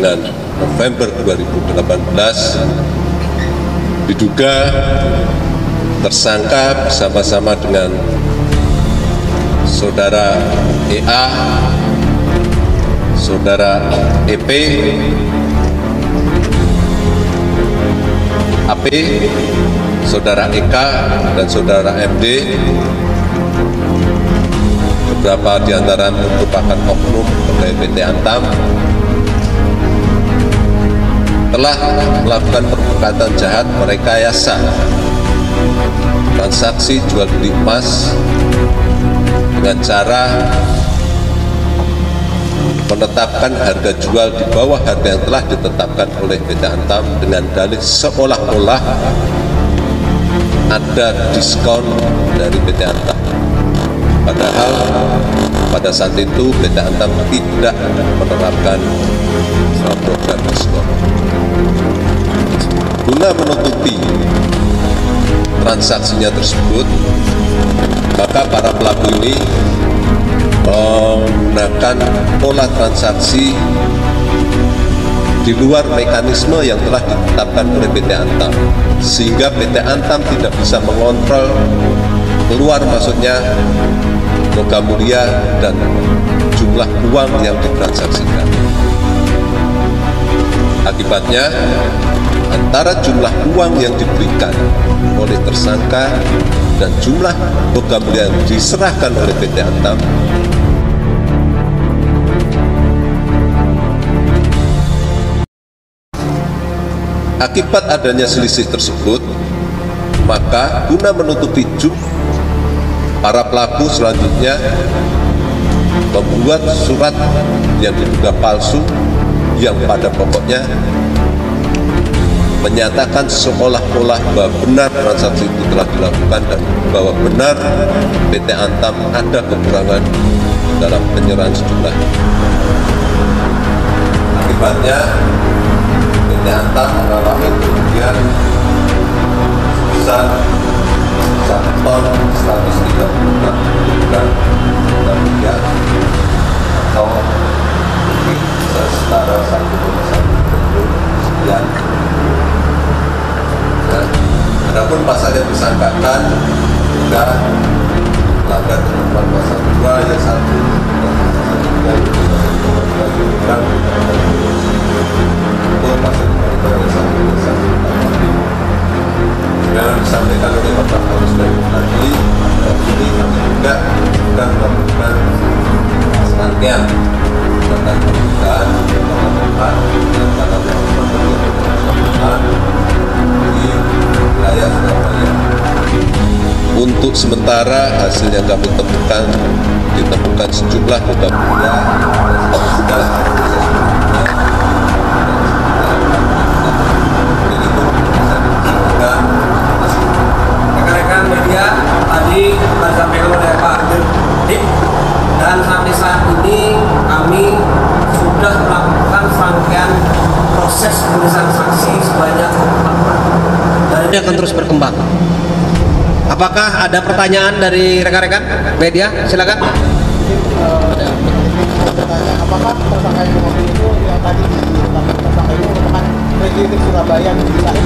dengan November 2018 diduga tersangka bersama-sama dengan saudara EA, saudara EP, AP, saudara EK, dan saudara MD, beberapa di antara merupakan oknum pegawai PT Antam, telah melakukan perbuatan jahat merekayasa transaksi jual beli emas dengan cara menetapkan harga jual di bawah harga yang telah ditetapkan oleh PT Antam dengan dalih seolah-olah ada diskon dari PT Antam. Padahal pada saat itu PT Antam tidak menerapkan program diskon. Guna menutupi transaksinya tersebut, maka para pelaku ini menggunakan pola transaksi di luar mekanisme yang telah ditetapkan oleh PT Antam, sehingga PT Antam tidak bisa mengontrol keluar masuknya logam mulia dan jumlah uang yang ditransaksikan. Akibatnya, antara jumlah uang yang diberikan oleh tersangka dan jumlah logam mulia yang diserahkan oleh PT Antam akibat adanya selisih tersebut, maka guna menutupi para pelaku selanjutnya membuat surat yang diduga palsu yang pada pokoknya menyatakan seolah-olah bahwa benar transaksi itu telah dilakukan dan bahwa benar PT Antam ada kekurangan dalam penyerahan sejumlah. Akibatnya PT Antam mengalami kerugian sebesar 1 ton 136 kg rupiah atau setara 1,1 triliun sekian. Adapun pasal yang disangkakan juga melanggar ketentuan pasal 2 ayat 1 dan pasal 3 pasal 5 ayat 1 dan 1 yang disampaikan oleh Bapak Kapolres tadi, ini kami juga melakukan serangkaian tentang pembukaan teman-teman dan teman-teman di wilayah Surabaya. Untuk sementara hasil yang kami temukan ditemukan sejumlah logam mulia dan sudah rekan-rekan media tadi disampaikan oleh Pak Dirdik, dan sampai saat ini kami sudah melakukan serangkaian proses pemeriksaan saksi sebanyak 4 dan ini akan terus berkembang. Apakah ada pertanyaan dari rekan-rekan media? Silakan. Apakah tersangka yang mobil itu yang tadi ditetapkan tersangka itu merupakan residik Surabaya yang lain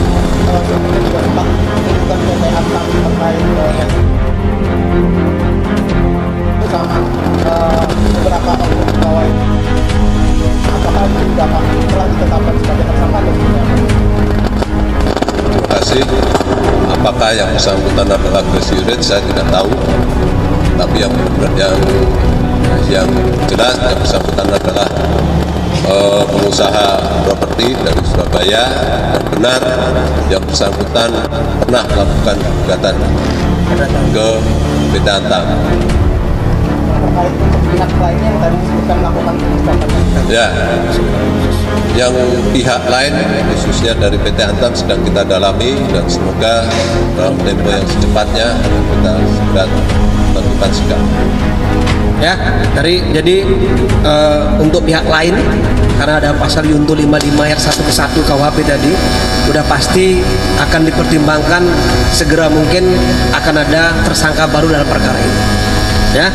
sebelumnya juga sempat melakukan PT Antam terkait sama beberapa oknum pegawai. Apakah itu juga telah ditetapkan sebagai tersangka atau tidak? Terima kasih. Apakah yang bersangkutan adalah Grace, saya tidak tahu. Tapi yang jelas yang bersangkutan adalah pengusaha properti dari Surabaya, dan benar yang bersangkutan pernah melakukan gugatan ke PT Antam. Terkait untuk pihak lainnya yang tadi disebutkan melakukan pengusahaan. Ya, yang pihak lain khususnya dari PT Antam sedang kita dalami dan semoga dalam tempo yang secepatnya kita segera tentukan sikap. Ya, jadi untuk pihak lain karena ada pasal Yunto 55 ayat 1 ke 1 KUHP tadi udah pasti akan dipertimbangkan, segera mungkin akan ada tersangka baru dalam perkara ini. Ya,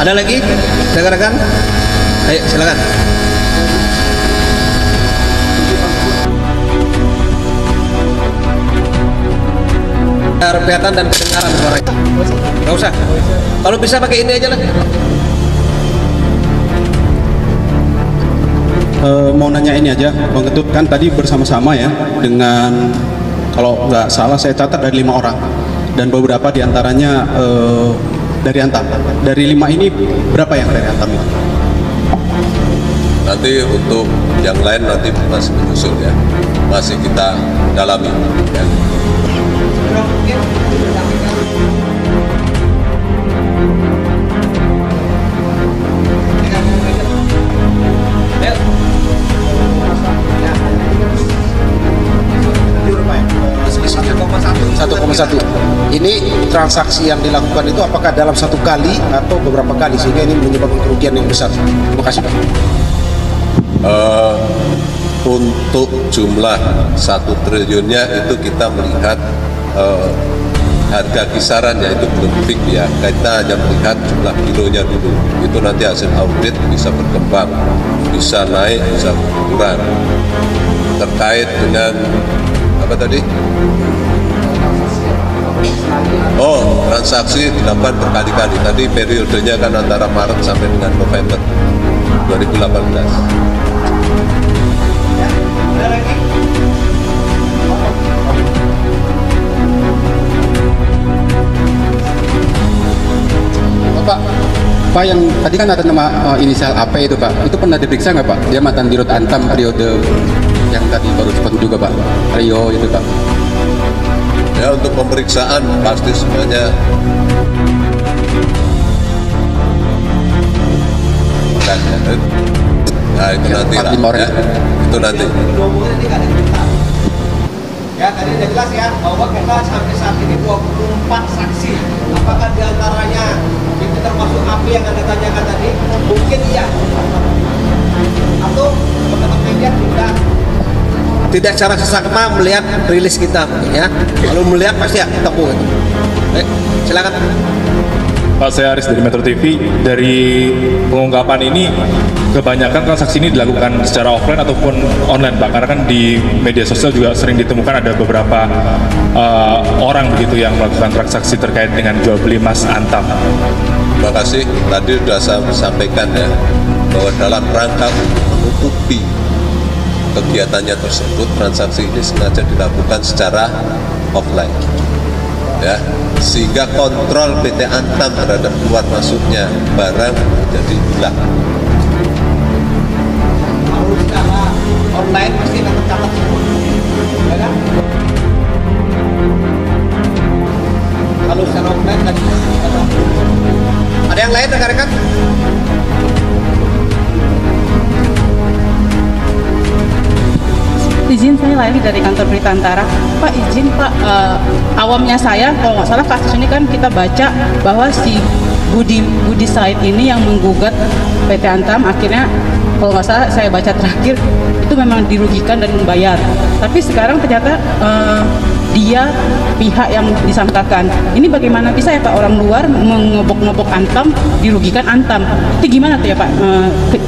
ada lagi rekan-rekan? Ayo silakan. Penglihatan dan pendengaran suaranya. Nggak usah. Kalau bisa pakai ini aja lah. Mau nanya ini aja, Bang Ketut, kan tadi bersama-sama ya dengan, kalau nggak salah saya catat dari 5 orang dan beberapa diantaranya dari Antam. Dari 5 ini berapa yang dari Antam itu? Nanti untuk yang lain nanti masih menyusul ya, masih kita dalami ya. Ini transaksi yang dilakukan itu apakah dalam satu kali atau beberapa kali sehingga ini menyebabkan kerugian yang besar? Terima kasih Pak. Untuk jumlah 1 triliunnya itu kita melihat harga kisaran yaitu belum fix ya, kita hanya melihat jumlah kilonya dulu, itu nanti hasil audit bisa berkembang, bisa naik, bisa berkurang. Terkait dengan apa tadi? Oh, transaksi dilakukan berkali-kali. Tadi periodenya kan antara Maret sampai dengan November 2018. Pak, yang tadi kan ada nama inisial AP itu Pak, itu pernah diperiksa nggak Pak? Dia mantan Dirut Antam periode yang tadi baru disebut juga Pak, Rio itu Pak. Ya, untuk pemeriksaan pasti semuanya nah itu nanti lah ya. Itu nanti Ya, tadi udah jelas ya bahwa kita sampai saat ini 24 saksi. Apakah diantaranya itu termasuk api yang Anda tanyakan tadi? Mungkin iya. Atau teman-teman media tidak secara seksama melihat rilis kita, ya. Kalau melihat pasti ya ketemu. Silakan. Pak, saya Aris dari Metro TV. Dari pengungkapan ini, kebanyakan transaksi ini dilakukan secara offline ataupun online, Pak. Karena kan di media sosial juga sering ditemukan ada beberapa orang begitu yang melakukan transaksi terkait dengan jual beli emas Antam. terima kasih. Tadi sudah saya sampaikan ya, bahwa dalam rangka menutupi kegiatannya tersebut, transaksi ini sengaja dilakukan secara offline. Ya, sehingga kontrol PT Antam terhadap keluar masuknya barang menjadi hilang. Kalau secara online pasti akan tercatat semua, ya kan? Kalau secara offline tadi ada yang lain rekan-rekan? Izin, saya lagi dari kantor Berita Antara. Pak, izin Pak, awamnya saya, kalau nggak salah kasus ini kan kita baca bahwa si Budi Said ini yang menggugat PT Antam, akhirnya kalau nggak salah saya baca terakhir itu memang dirugikan dan membayar. Tapi sekarang ternyata dia pihak yang disangkakan. Ini bagaimana bisa ya Pak, orang luar mengobok-ngobok Antam, dirugikan Antam? Itu gimana tuh ya Pak,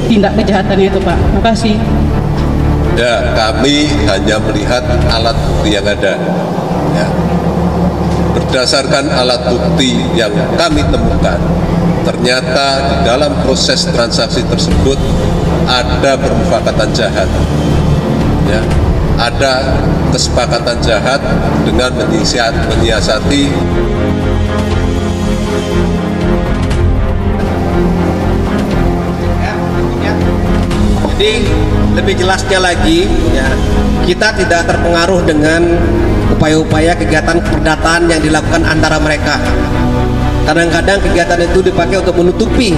tindak kejahatannya itu Pak? Terima kasih. Ya, kami hanya melihat alat bukti yang ada. Ya. Berdasarkan alat bukti yang kami temukan, ternyata di dalam proses transaksi tersebut ada permufakatan jahat. Ya. Ada kesepakatan jahat dengan menyiasati Jadi lebih jelasnya lagi, ya, kita tidak terpengaruh dengan upaya-upaya kegiatan perdataan yang dilakukan antara mereka. Kadang-kadang kegiatan itu dipakai untuk menutupi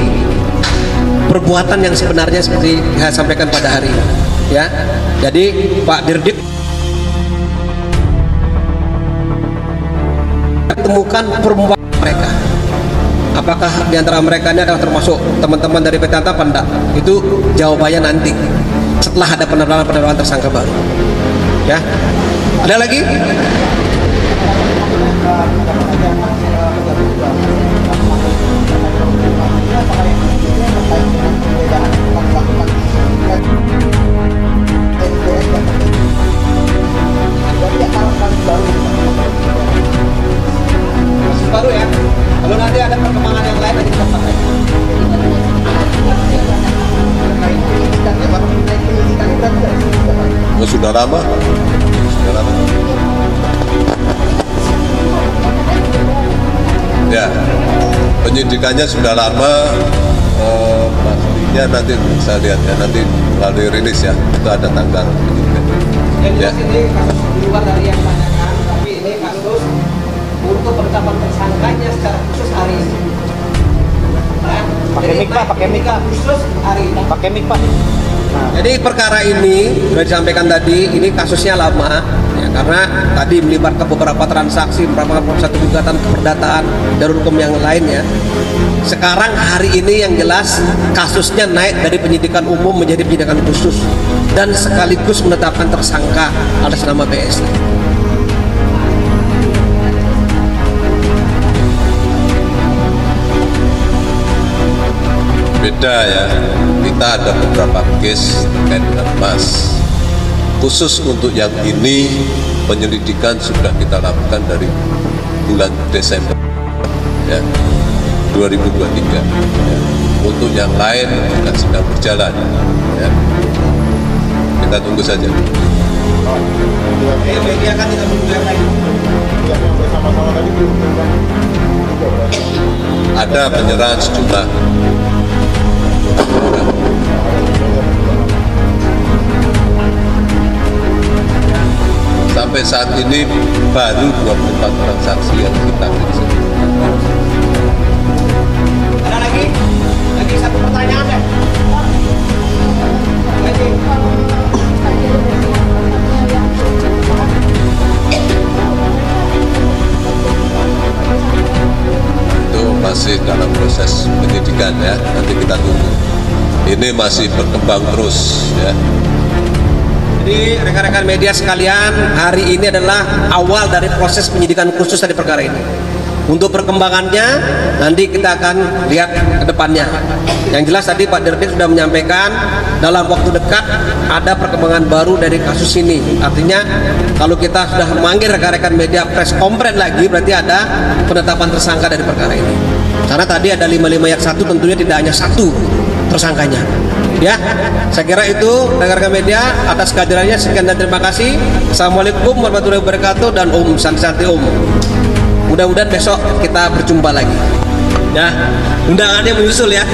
perbuatan yang sebenarnya seperti saya sampaikan pada hari ini. Ya, jadi Pak Dirdik temukan perbuatan mereka. Apakah di antara mereka ini adalah termasuk teman-teman dari PT Antam apa enggak? Itu jawabannya nanti setelah ada penetapan tersangka baru. Ya. Ada lagi? Oh, sudah lama. Sudah lama. Ya, penyidikannya sudah lama. Pastinya nanti bisa lihat ya, nanti melalui rilis ya, itu ada tanggal penyidikan. Yang jelas ini kasus di luar dari yang ditanyakan, tapi ini kasus untuk penetapan tersangkanya secara khusus hari ini. Pakai mic, Pak, pakai mic, Pak. Khusus hari ini. Pakai mic, Pak. Jadi perkara ini sudah disampaikan tadi, ini kasusnya lama ya, karena tadi melibatkan beberapa transaksi, beberapa satu gugatan keperdataan dan hukum yang lainnya. Sekarang hari ini yang jelas kasusnya naik dari penyidikan umum menjadi penyidikan khusus dan sekaligus menetapkan tersangka atas nama BSI. Beda ya, kita ada beberapa case terkait dengan emas. Khusus untuk yang ini penyelidikan sudah kita lakukan dari bulan Desember ya, 2023 ya. Untuk yang lain kita sedang berjalan ya. Kita tunggu saja. Media kan tidak menunggu lagi. Ada penyerahan sejumlah sampai saat ini baru 24 transaksi yang kita periksa. Ada lagi satu pertanyaan deh. Itu masih dalam proses penyidikan ya, nanti kita tunggu. Ini masih berkembang terus ya. Jadi rekan-rekan media sekalian, hari ini adalah awal dari proses penyidikan khusus dari perkara ini. Untuk perkembangannya nanti kita akan lihat ke depannya. Yang jelas tadi Pak Dirjen sudah menyampaikan dalam waktu dekat ada perkembangan baru dari kasus ini. Artinya kalau kita sudah memanggil rekan-rekan media press conference lagi, berarti ada penetapan tersangka dari perkara ini. Karena tadi ada 55 yang satu, tentunya tidak hanya satu tersangkanya. Ya, saya kira itu rekan-rekan media atas kehadirannya. Sekian dan terima kasih. Assalamualaikum warahmatullahi wabarakatuh dan Om Santi Om. Mudah-mudahan besok kita berjumpa lagi. Ya, undangannya menyusul ya.